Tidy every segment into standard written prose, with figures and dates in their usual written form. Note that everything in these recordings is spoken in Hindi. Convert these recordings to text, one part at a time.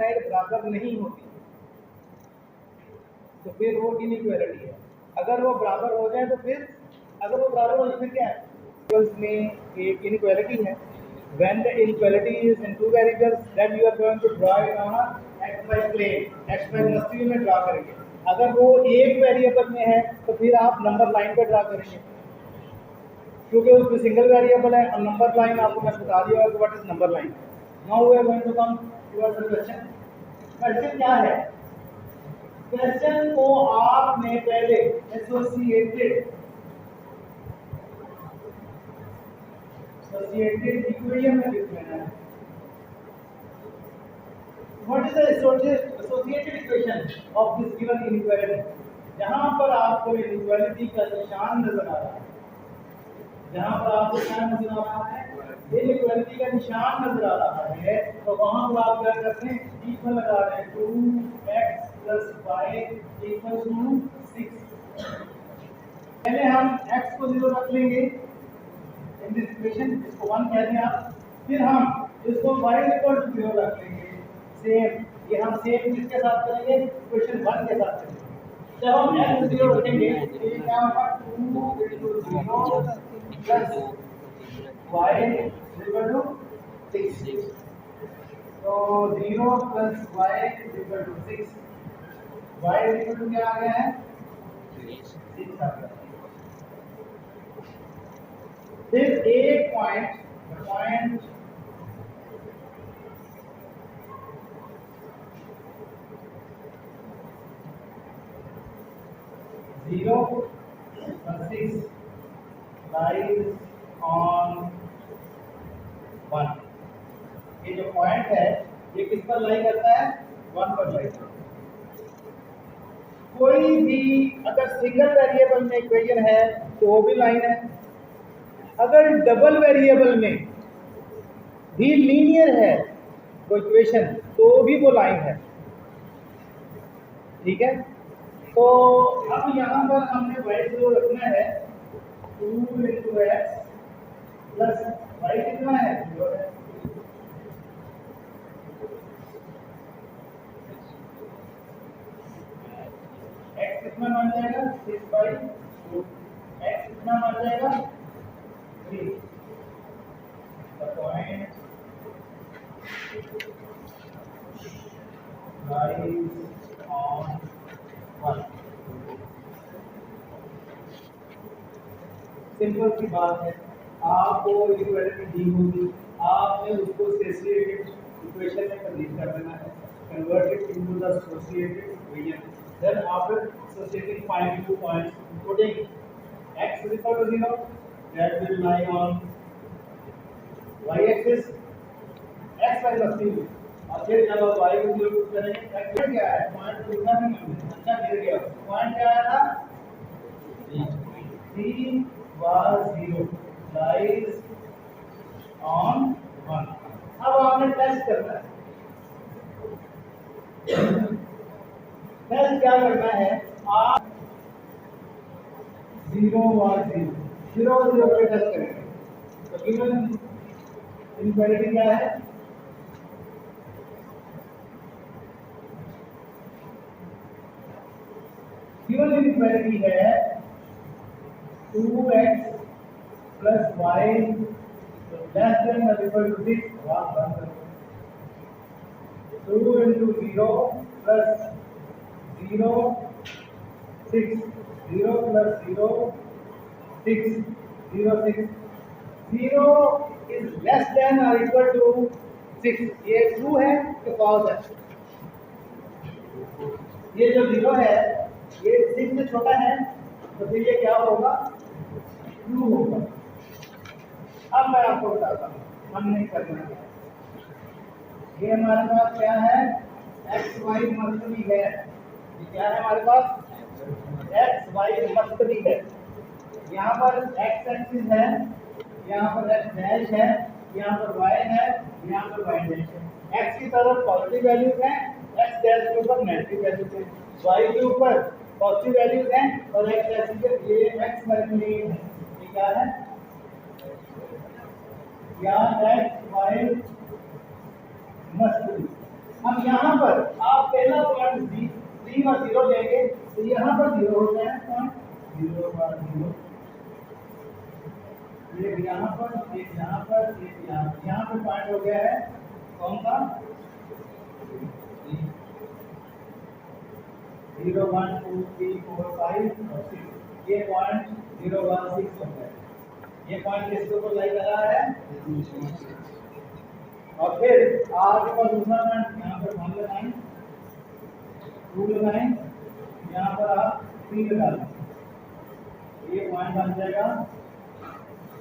साइड बराबर नहीं होती तो फिर वो इनइक्वालिटी है। अगर वो बराबर हो जाए तो फिर, अगर वो बराबर हो जाए फिर क्या है, में एक इनइक्वालिटी है। When the inequality is in two variables, then you are going to draw it on a xy plane. xy मस्ती में ड्रा करेंगे। अगर वो एक वेरिएबल में है तो फिर आप नंबर लाइन पे ड्रा करेंगे, क्योंकि उसमें सिंगल वेरिएबल है। और नंबर लाइन आपको मैं बता दिया होगा what is number line. Now we are going to come towards the question. Question क्या है? क्वेश्चन को आपने पहले एसोसिएटेड इक्वेशन में लिख लेना है। What is the associated equation of this given inequality? जहां पर आपको इनइक्वालिटी का निशान नजर आ रहा है, जहां पर आपको क्या नजर आ रहा है, इनइक्वालिटी का निशान नजर आ रहा है, तो वहां पर आप क्या करते हैं, इक्वल लगा रहे हैं 2x + y = 6। पहले हम x को 0 रख लेंगे इन दिस इक्वेशन, इसको 1 कह दें आप। फिर हम इसको y = 0 रख लेंगे। सेम, ये हम सेम किसके साथ करेंगे, इक्वेशन 1 के साथ करेंगे। जब हम x 0 रखेंगे तो ये क्या होगा, 2 × 0 + y = 6। तो 0 + y = 6, y = क्या आ गया है, 6 आ गया। फिर एक पॉइंट 0 + 6 lies on 1। ये जो पॉइंट है ये किस पर लाई करता है, 1 पर लाई करता है। कोई भी अगर सिंगल वेरिएबल में इक्वेशन है तो वो भी लाइन है, अगर डबल वेरिएबल में भी लीनियर है वो इक्वेशन तो भी वो लाइन है। ठीक है, तो अब यहाँ पर हमने y 0 रखना है, 2 × x + y कितना है, 0 है। x कितना मान जाएगा, 6/2। x कितना मान जाएगा, 3। The point lies on 1। Simple सी बात है, आपको इक्वालिटी दी होगी, आपने उसको एसोसिएटेड इक्वेशन में कन्वर्ट कर देना है, convert it into the associated equation. Then after associating find 2 points putting x = 0, that will lie on y axis, x y मस्ती में। और फिर जब आप y को 0 करेंगे, x क्या है, पॉइंट कितना नहीं है, अच्छा गिर गया। पॉइंट क्या आया था, 3 was 0 lies on 1। अब आपने टेस्ट करना है, टेस्ट क्या करना है, आप 0 was 0 पे टेस्ट करेंगे। तो गिवन इनइक्वालिटी क्या है, गिवन इनइक्वालिटी है 2x + y ≤ 6। 2 × 0 + 0 6, 0 + 0 6, 0 6, 0 is less than or equal to 6। ये ट्रू है कि फॉल्स है, ये जो 0 है ये 6 से छोटा है, तो फिर ये क्या होगा, ट्रू होगा। अब मैं आपको बताता हूँ, हम नहीं करना है। ये हमारे पास क्या है, एक्स वाई मस्तरी है। ये क्या है हमारे पास, एक्स वाई मस्तरी है। यहाँ पर एक्स एक्सिस है, यहाँ पर एक्स डैश है, यहाँ पर वाई है, यहाँ पर वाई डैश है। एक्स की तरफ पॉजिटिव वैल्यूज हैं, एक्स डैश के ऊपर नेगेटिव वैल्यूज हैं, वाई के ऊपर पॉजिटिव वैल्यूज हैं और एक्स एक्सिस पे ये एक्स मल्टीप्लाई है। ये क्या है, यहाँ एक्स वाई मस्तरी, अब यहाँ पर आप पहला पॉइंट 3 और 0 लेंगे तो यहाँ पर 0 हो जाए पॉइंट 0 और 0, ये यहाँ पर, एक यहाँ पर, एक यहाँ पे पॉइंट हो गया है कौन सा 0 1 2 3 4 5 और 6, ये पॉइंट 0 1 6 हो गया। ये पॉइंट किसके ऊपर लाई कर रहा है, और फिर आगे पर दूसरा पॉइंट यहाँ पर 1 लगाएं, 2 लगाएं, यहाँ पर आप 3 लगा लें, ये पॉइंट बन जाएगा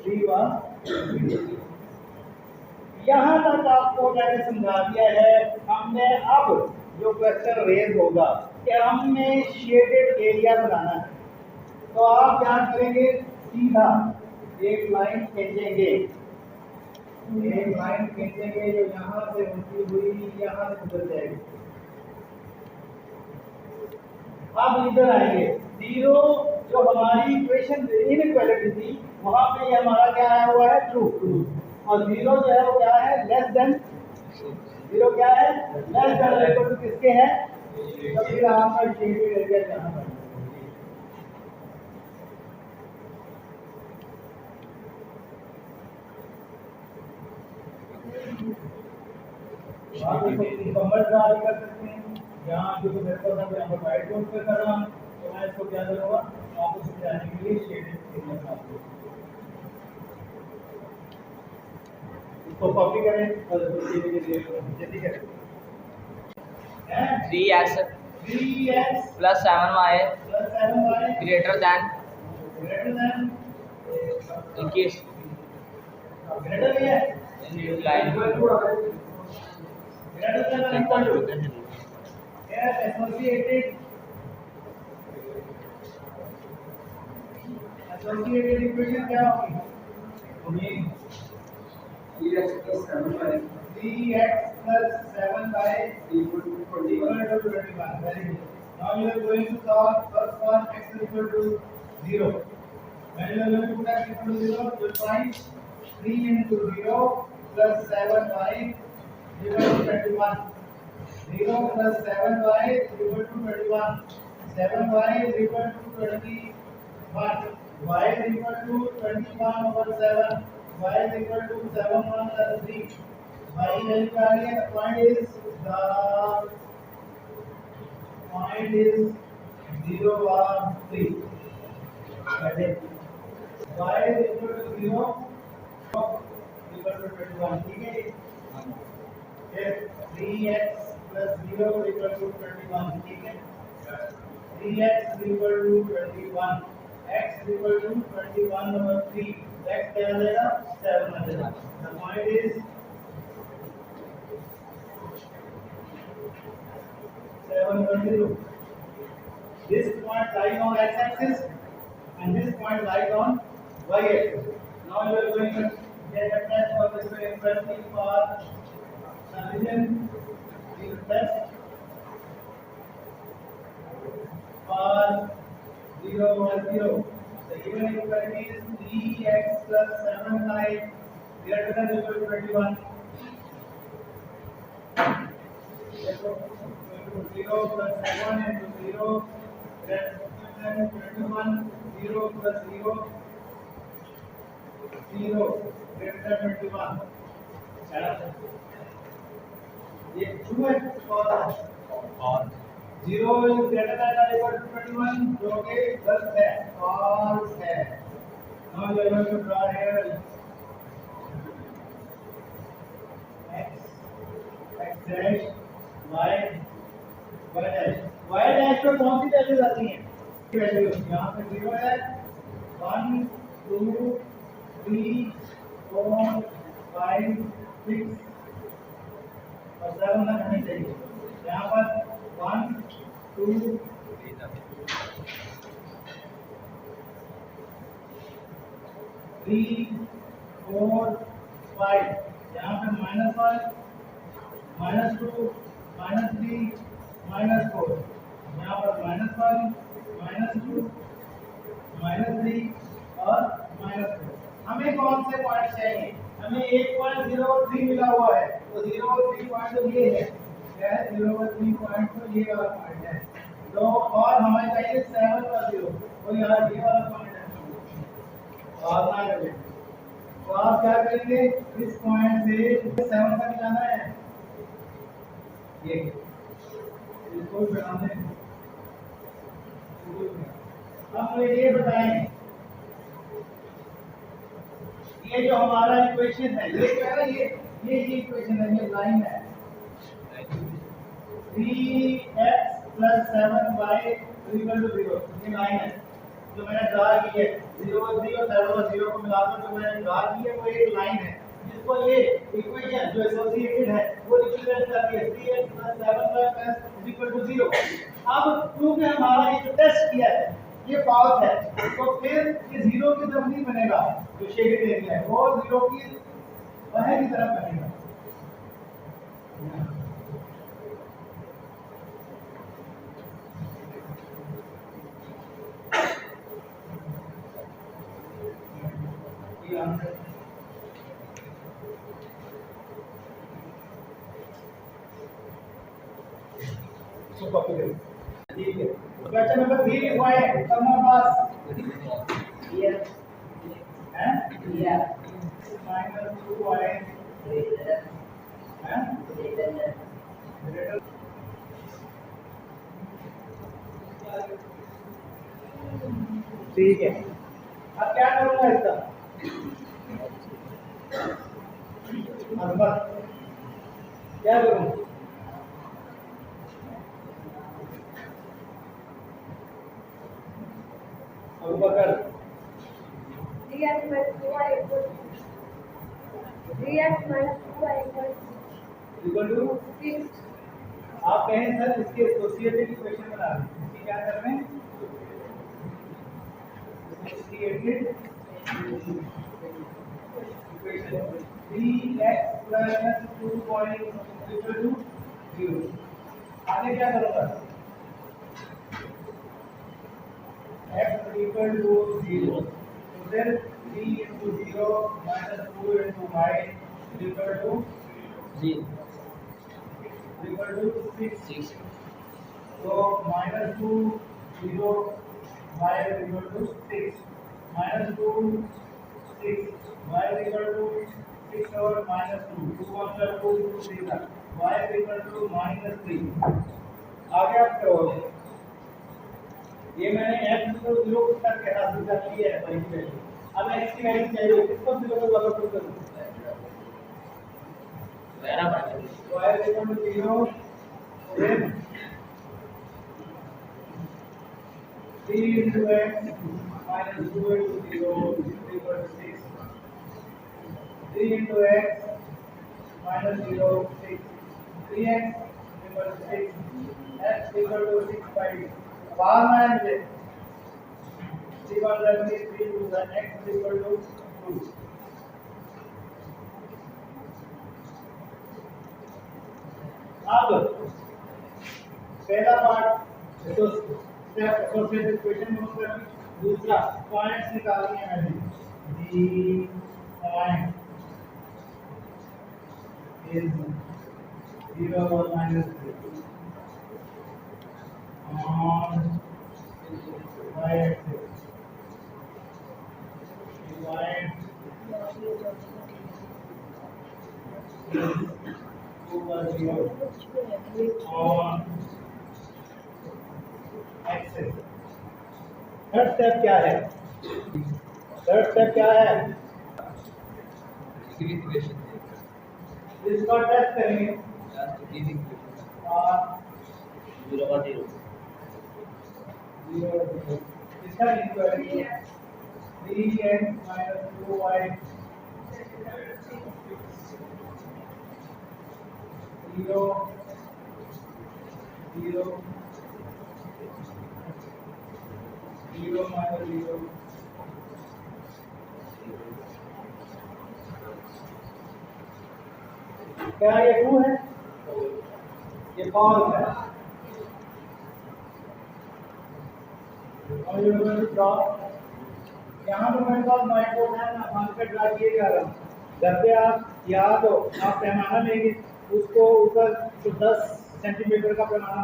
3 और यहाँ तक आपको मैंने समझा दिया है। हमने अब जो क्वेश्चन रेज होगा कि हमने शेडेड एरिया बनाना है, तो आप क्या करेंगे, सीधा एक लाइन खींचेंगे, एक लाइन खींचेंगे जो यहाँ से होती हुई यहाँ से गुजर जाएगी। अब इधर आएंगे, 0 जो हमारी इक्वेशन इनइक्वालिटी थी वहां पे ये हमारा क्या आया हुआ है, ट्रू, और 0 जो है वो क्या है, लेस देन 0, क्या है, लेस देन इक्वल टू किसके है, तो फिर आपका शेडेड एरिया यहाँ पर आप इसको कमर ड्रा कर सकते हैं। यहाँ जो मेरे को था यहाँ पर वाइट बोर्ड पे कर रहा हूँ, तो मैं इसको क्या करूँगा, आपको समझाने के लिए शेडेड एरिया बनाऊंगा। इसको कॉपी करें और जल्दी करें। 3x plus 7y greater than 21 line associated equation क्या होगी, 3x plus 7y equal to 21. Very good. Now you are going to solve first one, x is equal to 0. When you are going to put x equal to 0, you will find 3 into 0 plus 7y equal to 21. 0 plus 7y is equal to 21. 7y is equal to 21. Y is equal to 21 over 7. Y is equal to 7 1 plus 3. Y value क्या है? The point is 0 or 3. That is y is equal to 0 equal to 21. ठीक है? फिर 3x plus 0 equal to 21. ठीक है? 3x is equal to 21. X is equal to 21 over 3. X क्या आ जाएगा? 7 आ जाएगा. The point is 7.0. This point lies on x-axis and this point lies on y-axis. Now you are going to get a test for this way interesting for solution. This test for 0 over 0. The given equality is 3x plus 7y greater than or equal to 21. 0 plus 7 into 0 greater than 21. 0 plus 0 0 greater than 21. ये true है और 0 is greater than or equal to 21 जो कि गलत है, false है. Now you are going to draw here x dash y y dash पर कौन सी वैल्यूज आती हैं? वैल्यूज यहाँ पे 0 है, 1 2 3 4 5 6 और 7 तक होनी चाहिए. यहाँ पर 1 2 3 4 5. यहाँ पे -1 -2 -3 -4. यहाँ पर -1 -2 -3 और -4. हमें कौन से पॉइंट चाहिए? हमें 1.03 मिला हुआ है, तो 0 और 3 पॉइंट तो ये है. क्या है 0 पॉइंट, तो ये वाला पॉइंट है। तो और हमें चाहिए 7 और 0, तो यार ये वाला पॉइंट है और ना लगे। तो आप क्या करेंगे, इस पॉइंट से 7 तक जाना है, ये इसको बनाने। अब मुझे ये बताएं, ये जो हमारा इक्वेशन है, ये क्या है, ये इक्वेशन है, ये लाइन है 3x + 7y = 0, ये लाइन है जो मैंने ड्रा की है। 0 और 3 और 7 और 0 को मिलाकर जो मैंने ड्रा की है वो एक लाइन है, जिसको ये इक्वेशन जो एसोसिएटेड है वो रिप्रेजेंट करती है 3x + 7y = 0। अब क्योंकि हमारा ये जो टेस्ट किया है ये पास है, तो फिर ये 0 की तरफ नहीं बनेगा, जो शेडेड एरिया है वो 0 की बाहर की तरफ बनेगा। ठीक है, क्वेश्चन नंबर 3 लिखवाएं करना पास। ये हैं ये -2y हैं ठीक है। अब क्या करूंगा इसका, बस क्या करूं, अबू बकर 3x - 2y इक्वल टू 6। आप कहें सर इसके एसोसिएटेड इक्वेशन बना रहे हैं, इसकी क्या कर रहे हैं, एसोसिएटेड इक्वेशन 3x + 2y = 0। आगे क्या करूंगा, x = 0, तो फिर 3 × 0 - 2 × y = 6। तो -2 0 y = 6, -2 6 y = 6 और -2 2 1 2 3 था, y = -3। आगे आप करोगे, ये मैंने x को 0 तक हासिल कर लिया है पहली वैल्यू। अब x की वैल्यू चाहिए, किसको 0 को वापस पुट करूं, y = 0, then 3 × x - 2 × 0 = 6, 3 × x - 0 6, 3x = 6, x = 6 5। बाहर में आएंगे 3 1 3 3 2 x = 2। अब पहला पार्ट तो स्टेप एसोसिएटेड इक्वेशन में उसका दूसरा पॉइंट्स निकालनी है मैंने, दी पॉइंट इज 0 और -3 on y axis, point over 0 on axis। Third step क्या है, थर्ड स्टेप क्या है, इसका टेस्ट करेंगे और 0 इसका इक्वलिटी 3x - 2y 0 0 0 -0 क्या ये ट्रू है, ये फॉल्स है। और ये यहाँ पर मेरे पास व्हाइट बोर्ड है, मैं वहाँ पे ड्रा किए जा रहा हूँ। घर पे आप या तो आप पैमाना लेंगे, उसको ऊपर तो 10 सेंटीमीटर का पैमाना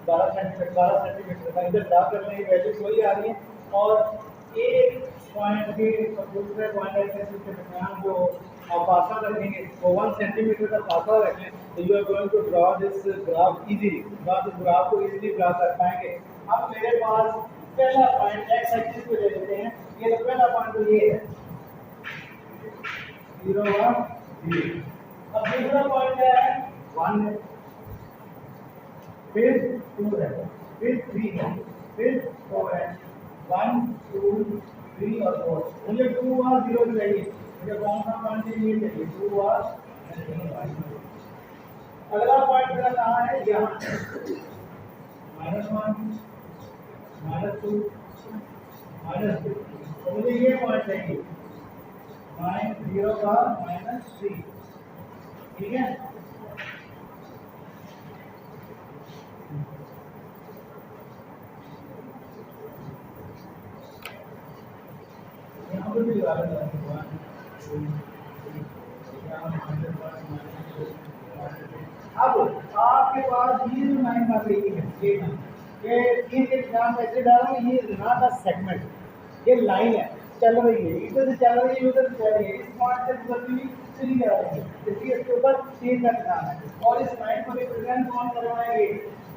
12 सेंटीमीटर का इधर ड्रा करने की वैल्यू वही आ रही है, और एक पॉइंट के और दूसरे पॉइंट एक्सिस के दरमियान जो आप फासला रखेंगे वो 1 सेंटीमीटर का फासला रखें, तो you are going to draw this graph easily, आप इस ग्राफ को इजीली ड्रा कर पाएंगे। अब मेरे पास पहला पॉइंट एक्स एक्सिस पे ले लेते हैं, ये तो पहला पॉइंट तो ये है 0 1 0। अब दूसरा पॉइंट क्या है 1 है, फिर 2 है, फिर 3 है, फिर 4 है, 1 2 3 और 4। मुझे 2 और 0 चाहिए, मुझे कौन सा पॉइंट चाहिए 2 और 0। अगला पॉइंट मेरा कहाँ है यहाँ -1 -2 -2, तो मुझे ये पॉइंट चाहिए 0 का -3, ठीक है। यहाँ पर भी लगा देना अब आपके पास ये जो लाइन आ गई है ये एग्जाम ऐसे डालो, ये नॉट अ सेगमेंट, ये लाइन है चल रही है, इधर से चल रही है उधर से चल रही है, इस पॉइंट से गुजरती चली जा रही है, इसलिए इसके ऊपर तीर का निशान है। और इस लाइन को रिप्रेजेंट कौन करवाएंगे,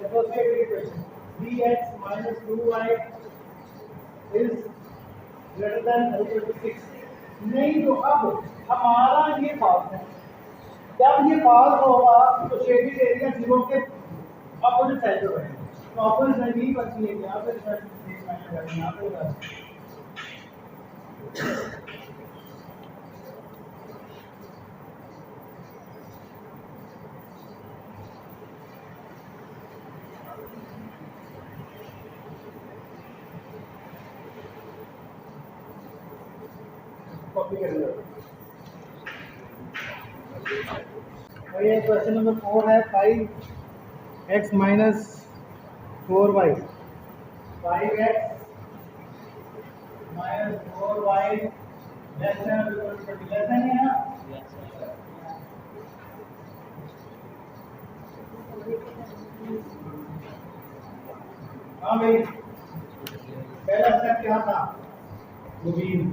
associated equation bx - 2y is greater than or equal to 6। नहीं तो अब हमारा ये पास है, जब ये पास होगा तो शेडिंग एरिया 0 के अपोजिट साइड पे रहेगा, तो अपोजिट साइड ही बनती है, यहाँ पे साइड यहाँ पे कॉपी कर लो। और ये क्वेश्चन नंबर 4 है 5x - 4y 5x - 4y less than और इक्वल टू 20, लेस देन है ना। हाँ भाई, पहला स्टेप क्या था Ruben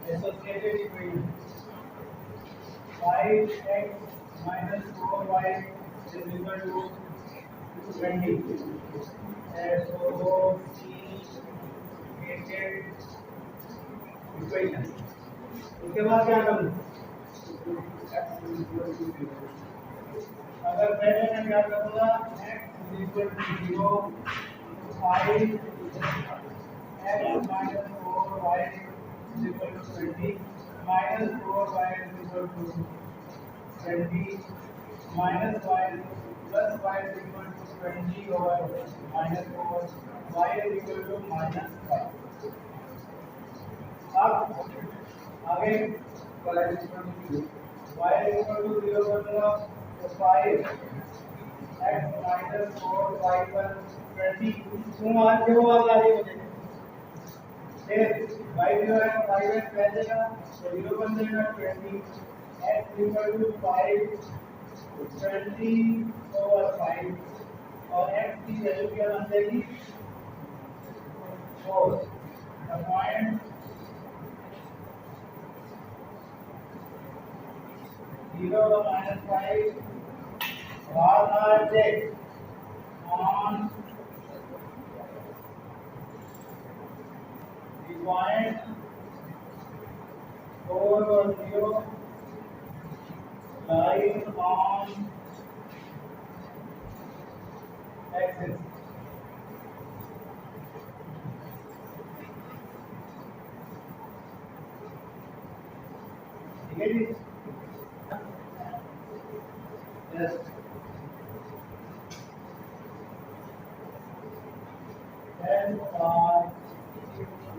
associated equation 5x - 4y is equal to 20। Associated equation, उसके बाद क्या करूँ, अगर पहले मैं क्या करूँगा x equal to 0 5 x - 4y is equal to 20 minus 4y is equal to 20 minus y plus y is equal to 20 over minus 4 y is equal to minus 5। अब आगे y is equal to 0 करूँगा तो 5 x minus 4 y पर 20 तुम आज जो आ रही मुझे फिर y 0 है 5x पहलेगा तो 0 बन जाएगा 20 x इक्वल टू 5 20 ओवर 5 और x की वैल्यू क्या बन जाएगी 4। The point 0 - 5 are objects on the point 4 or 0 lying on axis। ठीक है जी, यस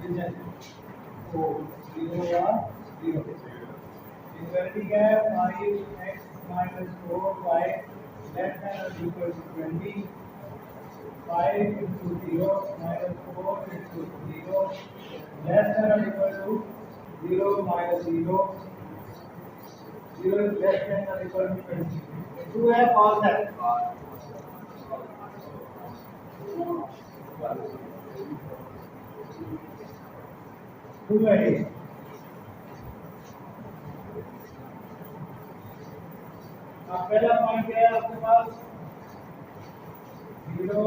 विजन तो 0 या 0 इक्वलिटी क्या है 5x - 4y लेस देन और equal to 20 5 into 0 minus 4 into 0 less than or equal to 0 minus 0 0 is less than or equal to 20. True है false है? True है ये। अब पहला पॉइंट क्या है आपके पास? 0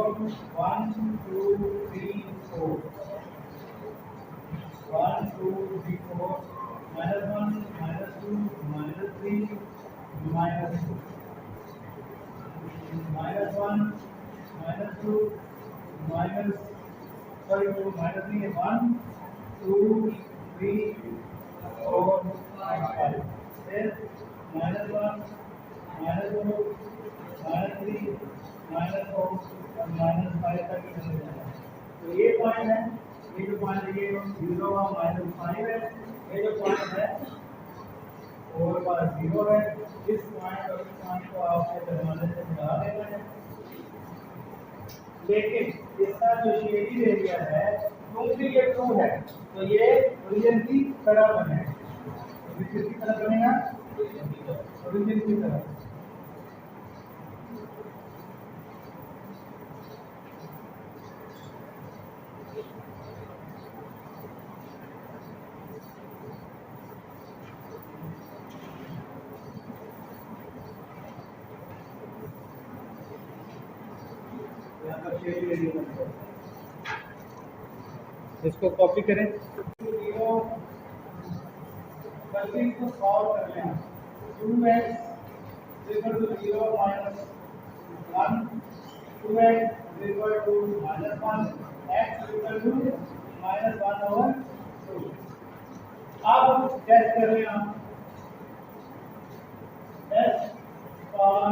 1 2 3 4 1 2 3 4 -1 -2 -3 -2 -1 -2 minus sorry to minus नहीं है 1 2 3 4 5 फिर -1 -2 -3 -4 और -5 तक ही चले जाना। तो ये पॉइंट है, ये जो पॉइंट है ये 0 और -5 है, ये जो पॉइंट है 4 पर 0 है। इस पॉइंट और इस पॉइंट को आपके पैमाने से मिला देना है। लेकिन इसका जो शेडी एरिया है क्योंकि ये ट्रू है तो ये ओरिजिन की तरह बनेगा। तो किसकी तरह बनेगा? ओरिजिन की तरह। इसको कॉपी करें, इसको सॉल्व कर लें। 2x equal to 0 minus 1 2x equal to -1 x equal to -1/2। अब टेस्ट कर लें आप x पर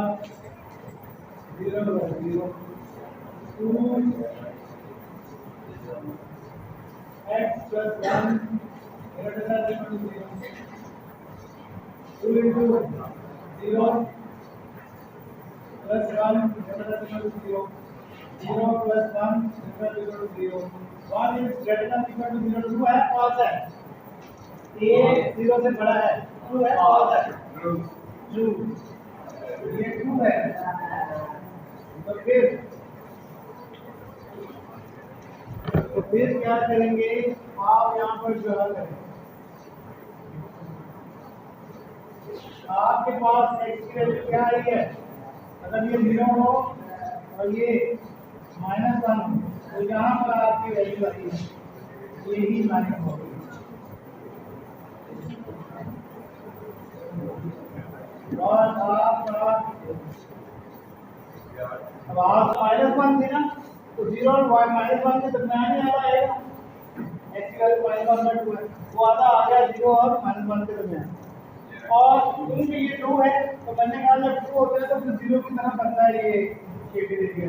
0/0 2 x plus 1 greater than or equal to 0 2 into 0 plus 1 greater than or equal to 0 0 plus 1 greater than or equal to 0 1 is greater than or equal to 0 2 है false है ये 0 से बड़ा है 2 है false है true ये 2 है तो फिर क्या करेंगे आप यहाँ पर जगह करें आपके पास x की वैल्यू क्या आई है अगर ये 0 हो और ये -1 तो यहाँ पर आपकी वैल्यू आई है ये ही माइनस होगी और आपका अब आप -1 थी ना तो 0 और -1 के दरमियान ही आधा आएगा x की वैल्यू -1/2 है वो आधा आ गया 0 और -1 के दरमियान और क्योंकि ये ट्रू है तो मैंने कहा जब ट्रू होता है तो फिर 0 की तरह बनता है ये शेडेड एरिया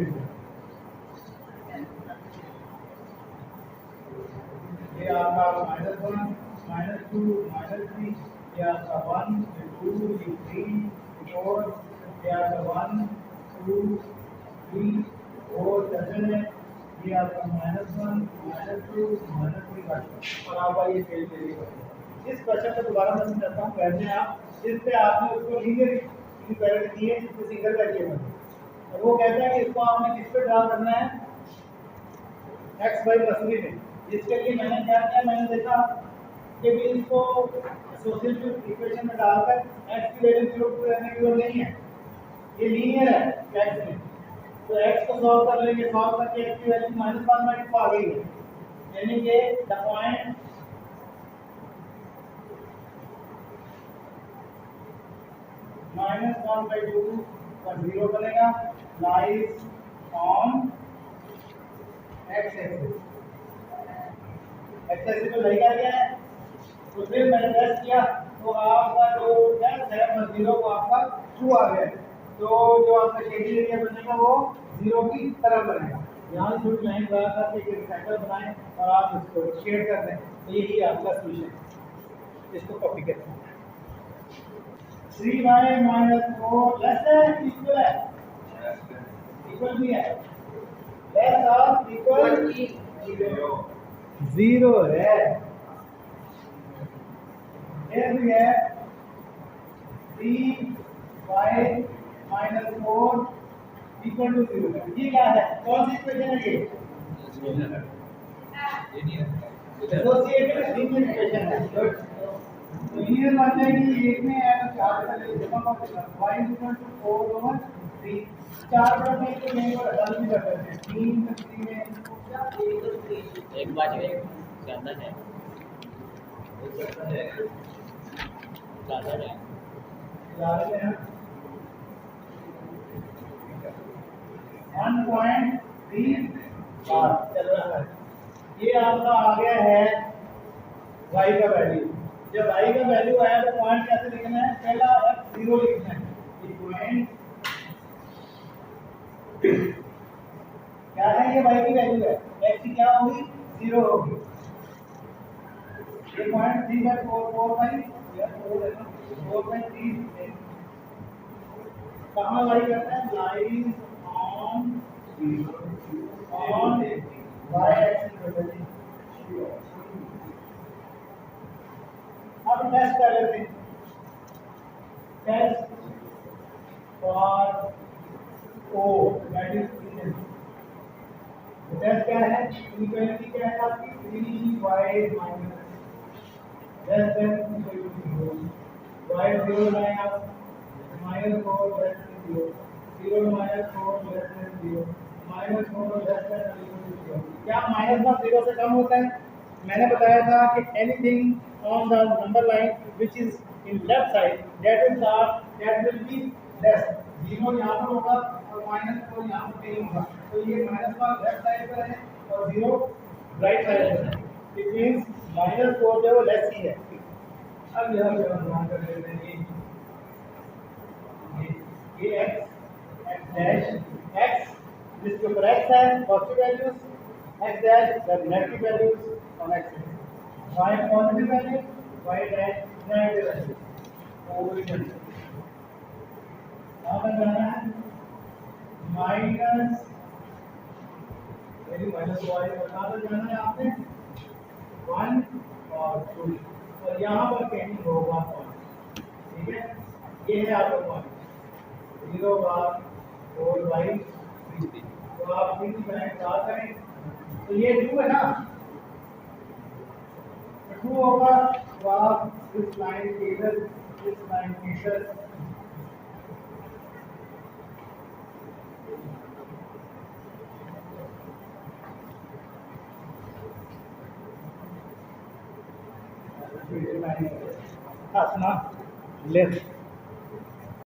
ये आपका -1 -2 -3 ये आपका 1 2 3 4 ये आपका 1 2 3 4 7 है ये आपका -1 -2 -3 और आपका ये फेल करेगा। इस क्वेश्चन को दोबारा मैं समझाता हूँ। पहले आप इस पे आपने उसको लीनियर इक्वालिटी दी है इसको सिंगल वेरिएबल और वो कहता है कि इसको आपने किस पे ड्रा करना है x y +3 में। इसके लिए मैंने क्या किया मैंने देखा कि भी इसको एसोसिएटिव इक्वेशन में डालकर x की वैल्यू 0 टू रहने की जरूरत नहीं है ये लीनियर है x में तो x को सॉल्व कर लेंगे सॉल्व करके x की वैल्यू -1/2 आ गई है यानी कि द पॉइंट -1/2 पर 0 बनेगा lies on x axis axis पे लगा गया है तो फिर मैंने टेस्ट किया तो आपका जो x है वो 0 को आपका ट्रू आ गया तो जो आपका शेडिंग एरिया बनेगा वो 0 की तरह बनेगा। यहाँ से थोड़ी लाइन लगा करके एक रेक्टेंगल बनाएं और आप इसको शेड कर दें तो यही आपका सॉल्यूशन इसको कॉपी करें 3y - 4 लेस देन इक्वल है इक्वल भी है लेस और इक्वल 0 है ये भी है 3y माइनस 4 इक्वल टू 0 ये क्या है? कौन सी इक्वेशन है ये? एसोसिएटेड लीनियर इक्वेशन है। गुड। तो लीनियर मान जाएगी एक में है तो 4 का ले जमा कर देना y इक्वल टू 4 ओवर 3 4 पर नहीं तो यहीं पर हल भी कर सकते हैं 3 में 3 में एक बार में ज़्यादा है, ज़्यादा है। याद है 1.3 बार चल रहा है। ये आपका आ गया है y का वैल्यू। जब y का वैल्यू आया तो पॉइंट कैसे लिखना है? पहला f0 लिखना है। ये पॉइंट क्या है? ये y की वैल्यू है। x की क्या होगी? 0 होगी। ये पॉइंट 3/4 बाई या 4 है ना 4/3 कहाँ लाई करते हैं? Line on y axis. अब टेस्ट कर लेते हैं। Test for O that is test क्या है? इक्वालिटी क्या है आपकी? 3y minus less than equal to 0 y 0 लाएं आप minus 4 less than 0 0 minus 4 less than 0 minus 4 less than or equal to 0 क्या माइनस का 0 से कम होता है? मैंने बताया था कि anything on the number line which is in left side that will be less 0 यहाँ पर होगा और माइनस 4 यहाँ पर कहीं होगा तो ये माइनस का लेफ्ट साइड पर है और 0 राइट साइड पर है। इट मींस माइनस 4 जो लेस ही है। अब यह जो हम ध्यान कर लेते हैं ये x डैश x जिसके ऊपर x है positive values x dash the negative values on x y positive value y dash negative value origin यहाँ पर जाना है माइनस माइनस y बता दो जाना है आपने 1 और 2 और यहाँ पर कहीं होगा पॉइंट। ठीक है ये है आपका पॉइंट 0 बार 4 बाई 3 तो आप 3 की पॉइंट क्या करें तो ये 2 है ना 2 होगा तो आप इस लाइन के इधर इस लाइन के इधर हाँ सुना लेफ्ट